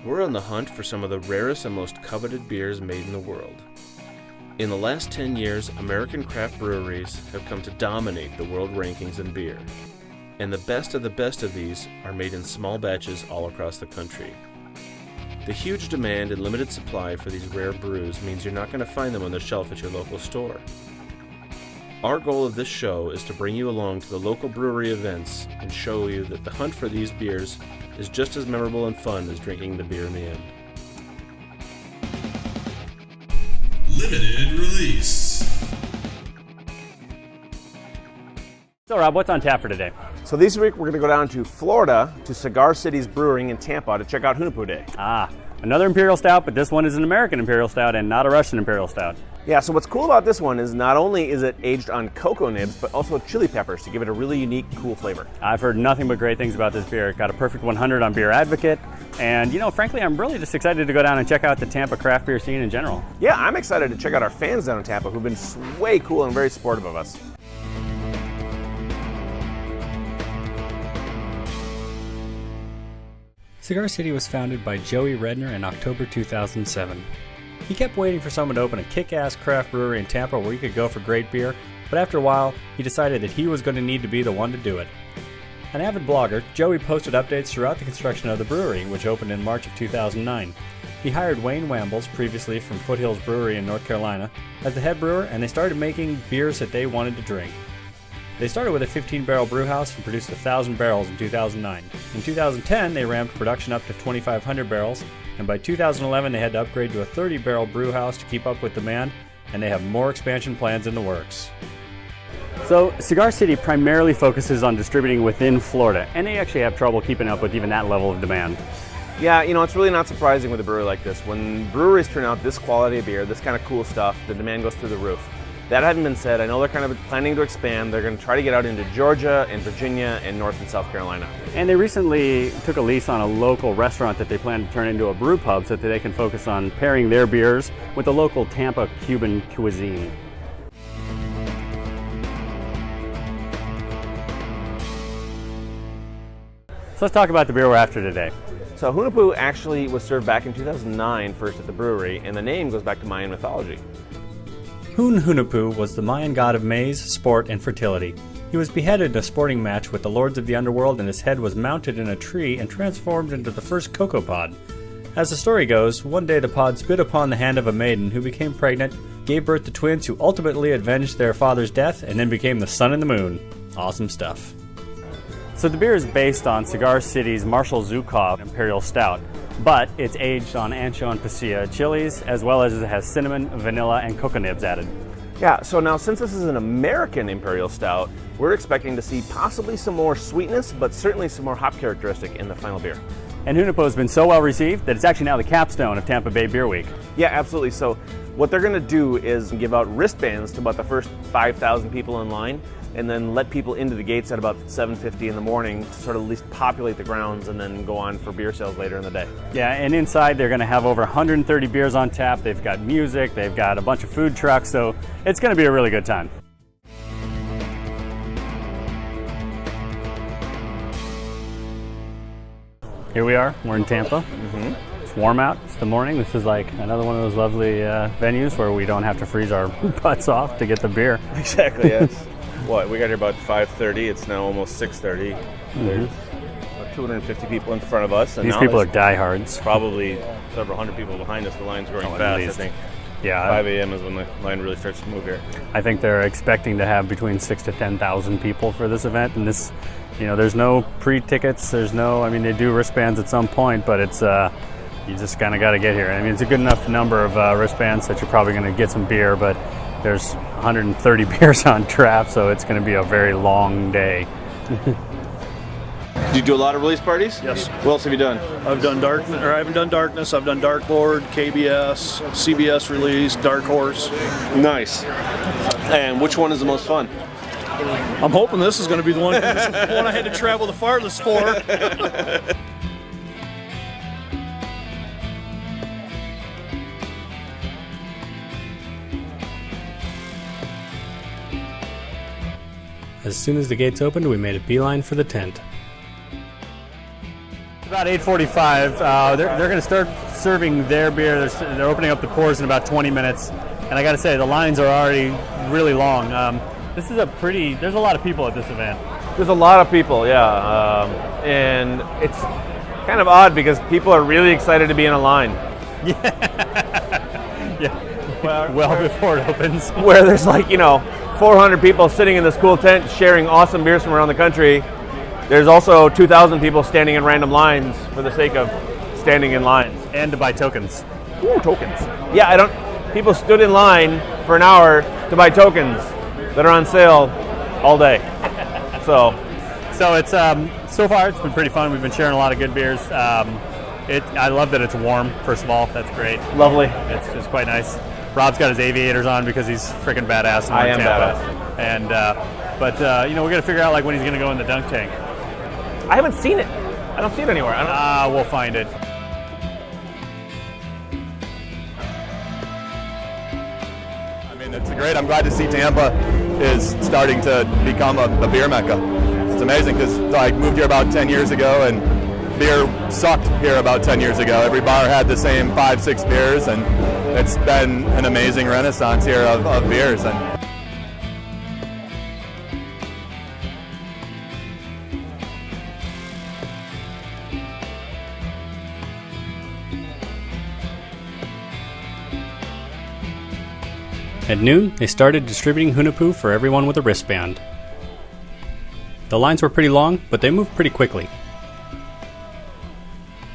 We're on the hunt for some of the rarest and most coveted beers made in the world. In the last 10 years, American craft breweries have come to dominate the world rankings in beer. And the best of these are made in small batches all across the country. The huge demand and limited supply for these rare brews means you're not going to find them on the shelf at your local store. Our goal of this show is to bring you along to the local brewery events and show you that the hunt for these beers is just as memorable and fun as drinking the beer in the end. Limited release. So Rob, what's on tap for today? So this week we're going to go down to Florida to Cigar City's Brewing in Tampa to check out Hunapu Day. Another Imperial Stout, but this one is an American Imperial Stout and not a Russian Imperial Stout. Yeah, so what's cool about this one is not only is it aged on cocoa nibs, but also chili peppers to give it a really unique, cool flavor. I've heard nothing but great things about this beer. It got a perfect 100 on Beer Advocate. And, frankly, I'm really just excited to go down and check out the Tampa craft beer scene in general. Yeah, I'm excited to check out our fans down in Tampa who've been way cool and very supportive of us. Cigar City was founded by Joey Redner in October 2007. He kept waiting for someone to open a kick-ass craft brewery in Tampa where he could go for great beer, but after a while, he decided that he was going to need to be the one to do it. An avid blogger, Joey posted updates throughout the construction of the brewery, which opened in March of 2009. He hired Wayne Wambles, previously from Foothills Brewery in North Carolina, as the head brewer, and they started making beers that they wanted to drink. They started with a 15-barrel brew house and produced 1,000 barrels in 2009. In 2010, they ramped production up to 2,500 barrels, and by 2011, they had to upgrade to a 30-barrel brew house to keep up with demand, and they have more expansion plans in the works. So, Cigar City primarily focuses on distributing within Florida, and they actually have trouble keeping up with even that level of demand. Yeah, it's really not surprising with a brewery like this. When breweries turn out this quality of beer, this kind of cool stuff, the demand goes through the roof. That having been said, I know they're kind of planning to expand. They're going to try to get out into Georgia and Virginia and North and South Carolina. And they recently took a lease on a local restaurant that they plan to turn into a brew pub so that they can focus on pairing their beers with the local Tampa Cuban cuisine. So let's talk about the beer we're after today. So Hunapu actually was served back in 2009 first at the brewery, and the name goes back to Mayan mythology. Hunapu was the Mayan god of maize, sport, and fertility. He was beheaded in a sporting match with the lords of the underworld, and his head was mounted in a tree and transformed into the first cocoa pod. As the story goes, one day the pod spit upon the hand of a maiden who became pregnant, gave birth to twins who ultimately avenged their father's death, and then became the sun and the moon. Awesome stuff. So the beer is based on Cigar City's Marshall Zukov Imperial Stout, but it's aged on ancho and pasilla chilies, as well as it has cinnamon, vanilla, and cocoa nibs added. Yeah, so now since this is an American Imperial Stout, we're expecting to see possibly some more sweetness, but certainly some more hop characteristic in the final beer. And Hunapu has been so well received that it's actually now the capstone of Tampa Bay Beer Week. Yeah, absolutely. So what they're going to do is give out wristbands to about the first 5,000 people in line, and then let people into the gates at about 7:50 in the morning to sort of at least populate the grounds and then go on for beer sales later in the day. Yeah, and inside they're going to have over 130 beers on tap. They've got music, they've got a bunch of food trucks, so it's going to be a really good time. Here we are, we're in Tampa. It's warm out, it's the morning. This is like another one of those lovely venues where we don't have to freeze our butts off to get the beer. Exactly, yes. We got here about 5:30. It's now almost 6:30. There's about 250 people in front of us. And these people are diehards. Probably several hundred people behind us. The line's growing fast, I think. Yeah. 5 a.m. is when the line really starts to move here. I think they're expecting to have between 6,000 to 10,000 people for this event. And this, there's no pre-tickets. They do wristbands at some point, but it's, you just kind of got to get here. It's a good enough number of wristbands that you're probably going to get some beer, but there's 130 beers on tap, so it's going to be a very long day. Do you do a lot of release parties? Yes. What else have you done? I haven't done Darkness. I've done Dark Lord, KBS, CBS release, Dark Horse. Nice. And which one is the most fun? I'm hoping this is going to be the one I had to travel the farthest for. As soon as the gates opened, we made a beeline for the tent. about 8:45. They're going to start serving their beer. They're opening up the pours in about 20 minutes. And I got to say, the lines are already really long. There's a lot of people at this event. There's a lot of people, yeah. And it's kind of odd because people are really excited to be in a line. Yeah. Well before it opens. Where there's 400 people sitting in this cool tent sharing awesome beers from around the country. There's also 2,000 people standing in random lines for the sake of standing in lines. And to buy tokens. Ooh, tokens. Yeah, people stood in line for an hour to buy tokens that are on sale all day. So it's so far it's been pretty fun. We've been sharing a lot of good beers. I love that it's warm, first of all. That's great. Lovely. It's just quite nice. Rob's got his aviators on because he's freaking badass in I am Tampa. badass. And but we got to figure out when he's going to go in the dunk tank. I haven't seen it. I don't see it anywhere. We'll find it. I mean, it's great. I'm glad to see Tampa is starting to become a beer mecca. It's amazing because I moved here about 10 years ago and beer sucked here about 10 years ago. Every bar had the same 5-6 beers, and it's been an amazing renaissance here of beers. And At noon, they started distributing Hunapu for everyone with a wristband. The lines were pretty long, but they moved pretty quickly.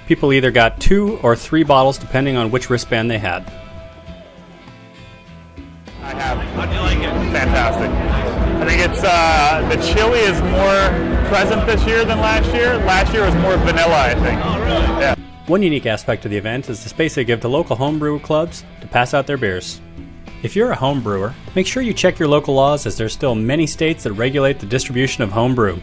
People either got 2 or 3 bottles depending on which wristband they had. I have. How do you like it? Fantastic. I think it's the chili is more present this year than last year. Last year was more vanilla, I think. Oh, really? Yeah. One unique aspect of the event is the space they give to local homebrew clubs to pass out their beers. If you're a home brewer, make sure you check your local laws, as there's still many states that regulate the distribution of home brew.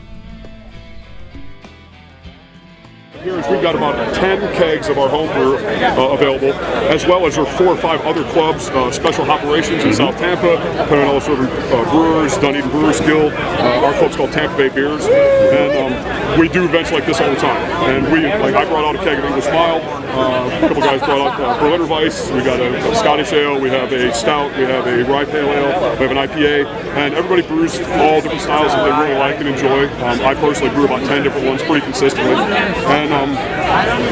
We've got about 10 kegs of our home brew available, as well as there are 4 or 5 other clubs, special operations in South Tampa, Panhandle Serving Brewers, Dunedin Brewers Guild. Our club's called Tampa Bay Beers, and we do events like this all the time. And I brought out a keg of English Mild. A couple guys brought out Berliner Weiss. We got a Scottish Ale. We have a Stout. We have a Rye Pale Ale. We have an IPA, and everybody brews all different styles that they really like and enjoy. I personally brew about 10 different ones pretty consistently, and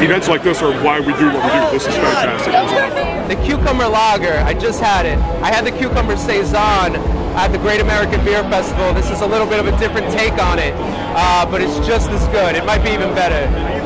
events like this are why we do what we do. This is fantastic. The cucumber lager, I just had it. I had the cucumber saison at the Great American Beer Festival. This is a little bit of a different take on it, but it's just as good. It might be even better.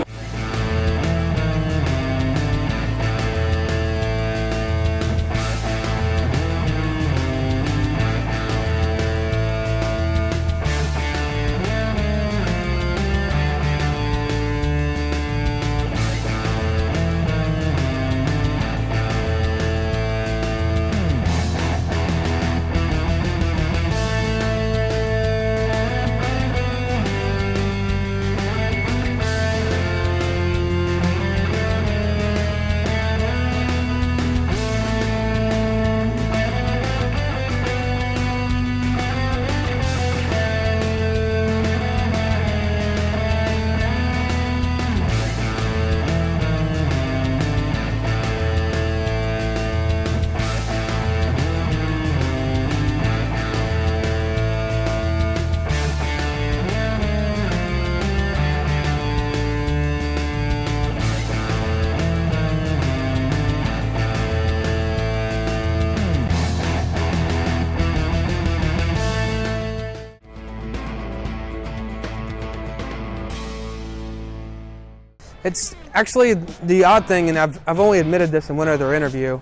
It's actually the odd thing, and I've only admitted this in one other interview.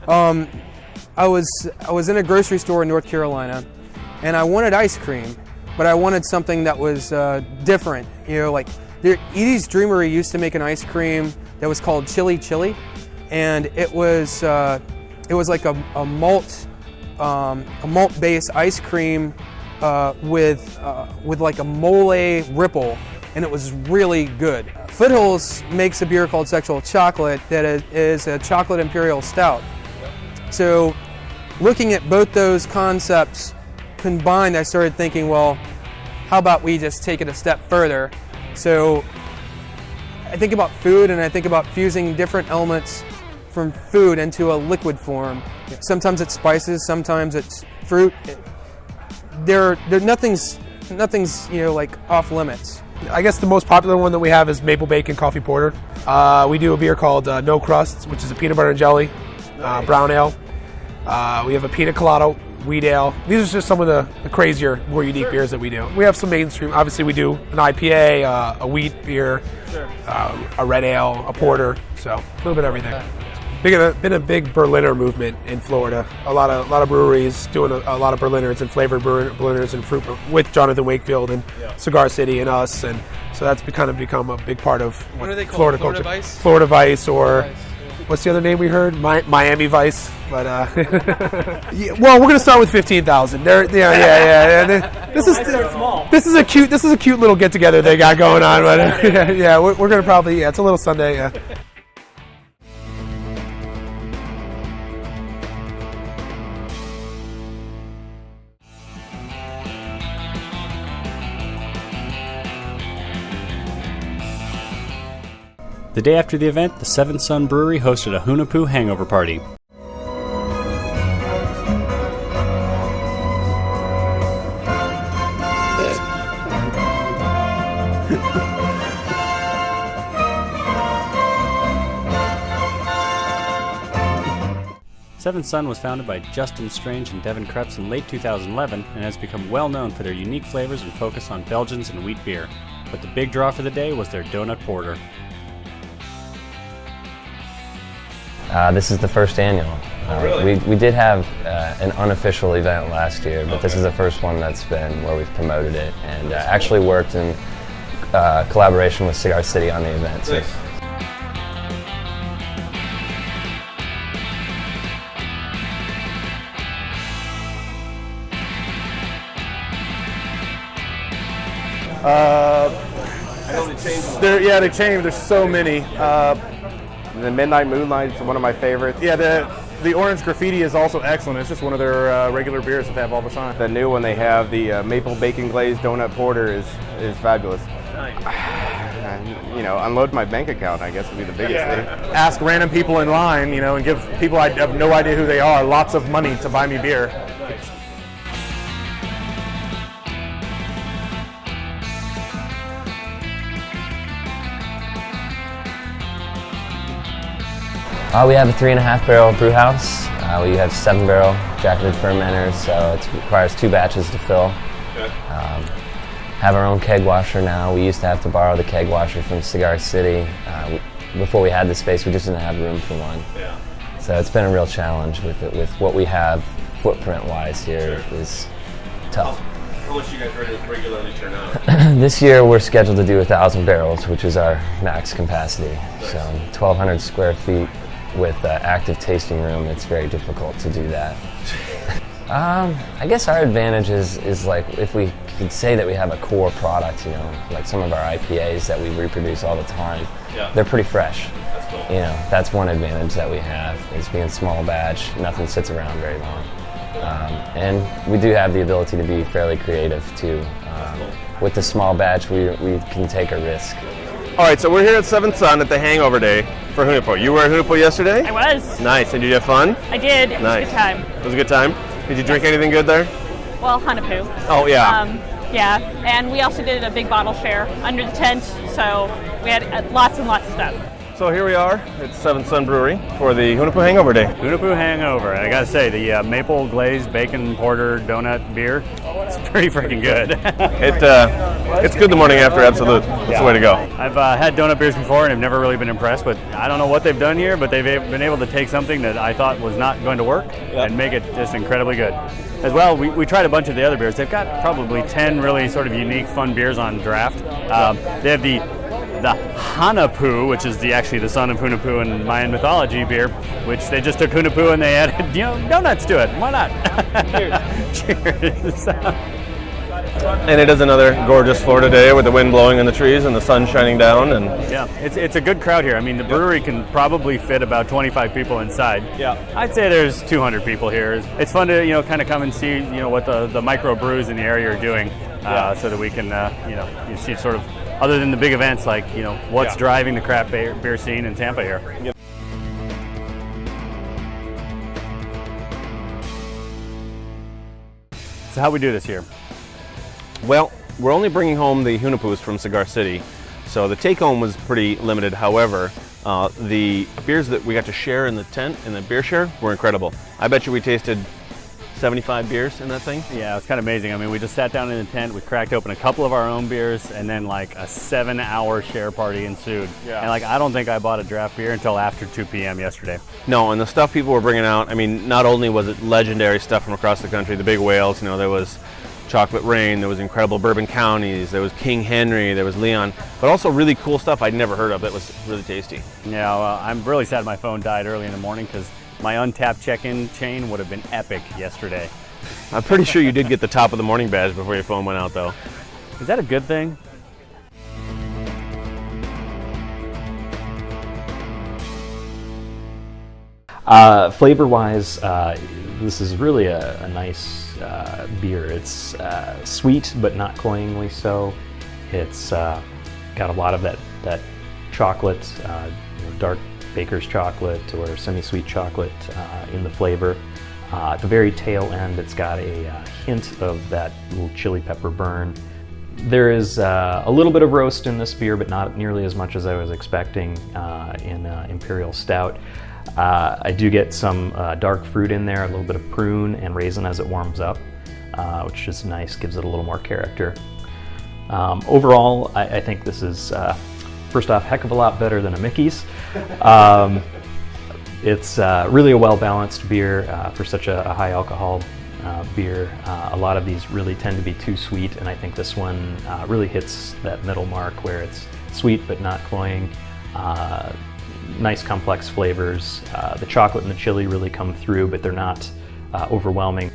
I was in a grocery store in North Carolina, and I wanted ice cream, but I wanted something that was different. Like Edie's Dreamery used to make an ice cream that was called Chili Chili, and it was like a malt-based ice cream with like a mole ripple, and it was really good. Foothills makes a beer called Sexual Chocolate that is a chocolate imperial stout. So looking at both those concepts combined, I started thinking, well, how about we just take it a step further? So I think about food, and I think about fusing different elements from food into a liquid form. Sometimes it's spices, sometimes it's fruit. Nothing's like off limits. I guess the most popular one that we have is maple bacon coffee porter. We do a beer called No Crust, which is a peanut butter and jelly brown ale. We have a pina colada wheat ale. These are just some of the crazier, more unique beers that we do. We have some mainstream. Obviously, we do an IPA, a wheat beer, a red ale, a porter. So a little bit of everything. Been a big Berliner movement in Florida. A lot of breweries doing a lot of Berliners and flavored Berliners and fruit with Jonathan Wakefield and Cigar City and us, and so that's kind of become a big part of what are they called? Florida culture. Vice? Florida Vice, or what's the other name we heard? Miami Vice. But well, we're gonna start with 15,000. This is a cute little get together they got going on. But we're gonna probably it's a little Sunday. Yeah. The day after the event, the Seventh Sun Brewery hosted a Hunapu hangover party. Seventh Sun was founded by Justin Strange and Devin Krebs in late 2011 and has become well known for their unique flavors and focus on Belgians and wheat beer. But the big draw for the day was their donut porter. This is the first annual. We did have an unofficial event last year, but this is the first one that's been where we've promoted it and actually worked in collaboration with Cigar City on the event. So. They changed. There's so many. The Midnight Moonlight is one of my favorites. Yeah, the orange graffiti is also excellent. It's just one of their regular beers that they have all the time. The new one they have, the maple bacon glazed donut porter, is fabulous. Nice. Unload my bank account, I guess, would be the biggest thing. Ask random people in line, and give people I have no idea who they are lots of money to buy me beer. We have a 3.5 barrel brew house. We have 7 barrel jacketed fermenters, so it requires 2 batches to fill. Have our own keg washer now. We used to have to borrow the keg washer from Cigar City. Before we had the space, we just didn't have room for one. Yeah. So it's been a real challenge with it. With what we have footprint-wise here is tough. How much do you guys regularly turn out? This year we're scheduled to do 1,000 barrels, which is our max capacity. Nice. So 1,200 square feet. With active tasting room, it's very difficult to do that. I guess our advantage is like if we could say that we have a core product, like some of our IPAs that we reproduce all the time. Yeah. They're pretty fresh. That's cool. That's one advantage that we have is being small batch. Nothing sits around very long, and we do have the ability to be fairly creative too. With the small batch, we can take a risk. All right, so we're here at Seventh Sun at the Hangover Day for Hunapu. You were at Hunapu yesterday? I was. Nice. And did you have fun? I did. It was a good time. It was a good time? Did you drink anything good there? Well, Hunapu. Oh, yeah. Yeah, and we also did a big bottle share under the tent, so we had lots and lots of stuff. So here we are at Seventh Sun Brewery for the Hunapu Hangover Day. Hunapu Hangover. I gotta say, the maple glazed bacon porter donut beer, it's pretty freaking good. It's good the morning after, absolute. That's the way to go. I've had donut beers before and I've never really been impressed, but I don't know what they've done here, but they've been able to take something that I thought was not going to work and make it just incredibly good. As well, we tried a bunch of the other beers. They've got probably 10 really sort of unique, fun beers on draft. They have the Hunapu, which is actually the son of Hunapu in Mayan mythology beer, which they just took Hunapu and they added donuts to it. Why not? Cheers. And it is another gorgeous Florida day with the wind blowing in the trees and the sun shining down. And yeah, it's a good crowd here. I mean, the brewery can probably fit about 25 people inside. Yeah, I'd say there's 200 people here. It's fun to kind of come and see what the micro brews in the area are doing, so that we can you see sort of other than the big events like, what's driving the craft beer scene in Tampa here. Yep. So how we do this here? Well, we're only bringing home the Hunahpus from Cigar City, so the take-home was pretty limited. However, the beers that we got to share in the tent, in the beer share, were incredible. I bet you we tasted 75 beers in that thing. Yeah, it was kind of amazing. I mean, we just sat down in the tent, we cracked open a couple of our own beers, and then like a 7-hour share party ensued. Yeah. And I don't think I bought a draft beer until after 2 p.m. yesterday. No, and the stuff people were bringing out, I mean, not only was it legendary stuff from across the country, the big whales, there was Chocolate Rain, there was incredible Bourbon Counties, there was King Henry, there was Leon, but also really cool stuff I'd never heard of that was really tasty. Yeah, well, I'm really sad my phone died early in the morning because my untapped check-in chain would have been epic yesterday. I'm pretty sure you did get the top of the morning badge before your phone went out, though. Is that a good thing? Flavor-wise, this is really a nice beer. It's sweet, but not cloyingly so. It's got a lot of that chocolate, dark baker's chocolate or semi-sweet chocolate in the flavor. At the very tail end, it's got a hint of that little chili pepper burn. There is a little bit of roast in this beer, but not nearly as much as I was expecting in Imperial Stout. I do get some dark fruit in there, a little bit of prune and raisin as it warms up, which is nice, gives it a little more character. Overall, I think this is, first off, heck of a lot better than a Mickey's. It's really a well-balanced beer for such a high alcohol beer. A lot of these really tend to be too sweet, and I think this one really hits that middle mark where it's sweet but not cloying. Nice complex flavors. The chocolate and the chili really come through, but they're not overwhelming.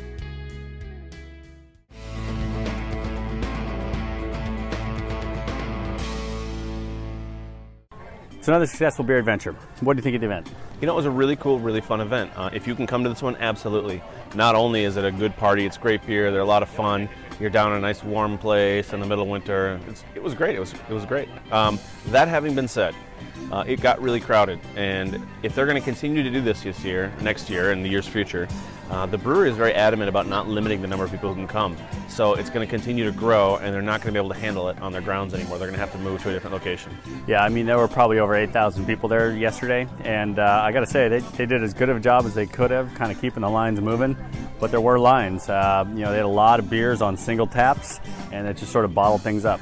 It's another successful beer adventure. What do you think of the event? It was a really cool, really fun event. If you can come to this one, absolutely. Not only is it a good party, it's great beer, they're a lot of fun. You're down in a nice warm place in the middle of winter. It was great. It was great. That having been said, it got really crowded, and if they're going to continue to do this next year, and the years future, the brewery is very adamant about not limiting the number of people who can come. So it's going to continue to grow, and they're not going to be able to handle it on their grounds anymore. They're going to have to move to a different location. Yeah, I mean, there were probably over 8,000 people there yesterday, and I got to say, they did as good of a job as they could have, kind of keeping the lines moving, but there were lines. They had a lot of beers on single taps, and it just sort of bottled things up.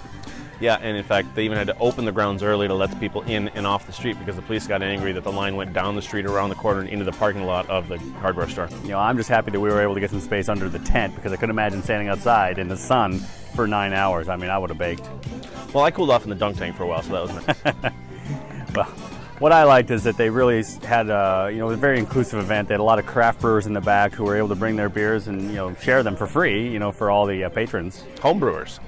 Yeah, and in fact, they even had to open the grounds early to let the people in and off the street because the police got angry that the line went down the street, around the corner, and into the parking lot of the hardware store. I'm just happy that we were able to get some space under the tent because I couldn't imagine standing outside in the sun for 9 hours. I mean, I would have baked. Well, I cooled off in the dunk tank for a while, so that was nice. Well, what I liked is that they really had a very inclusive event. They had a lot of craft brewers in the back who were able to bring their beers and share them for free, for all the patrons. Home brewers.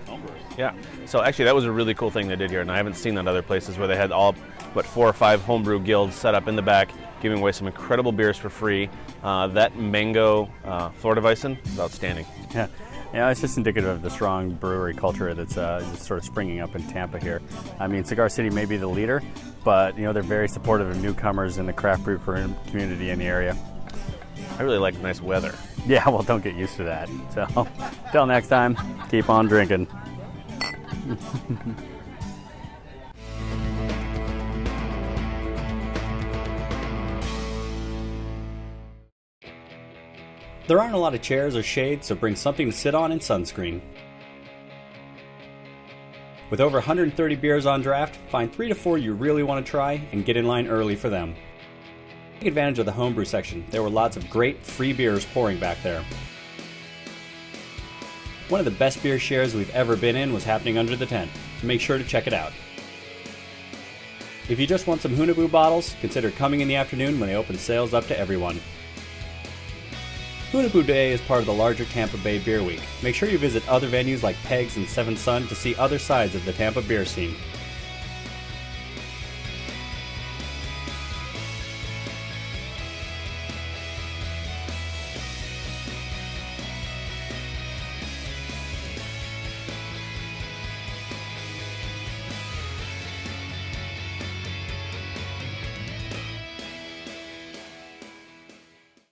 Yeah. So actually, that was a really cool thing they did here, and I haven't seen that other places where they had all but 4 or 5 homebrew guilds set up in the back, giving away some incredible beers for free. That mango Florida Weissen is outstanding. Yeah, it's just indicative of the strong brewery culture that's just sort of springing up in Tampa here. I mean, Cigar City may be the leader, but they're very supportive of newcomers in the craft brew community in the area. I really like nice weather. Yeah, well, don't get used to that. So, till next time, keep on drinking. There aren't a lot of chairs or shade, so bring something to sit on and sunscreen. With over 130 beers on draft, find 3 to 4 you really want to try and get in line early for them. Take advantage of the homebrew section. There were lots of great free beers pouring back there. One of the best beer shares we've ever been in was happening under the tent. Make sure to check it out. If you just want some Hunapu bottles, consider coming in the afternoon when they open sales up to everyone. Hunapu Day is part of the larger Tampa Bay Beer Week. Make sure you visit other venues like Pegs and Seven Sun to see other sides of the Tampa beer scene.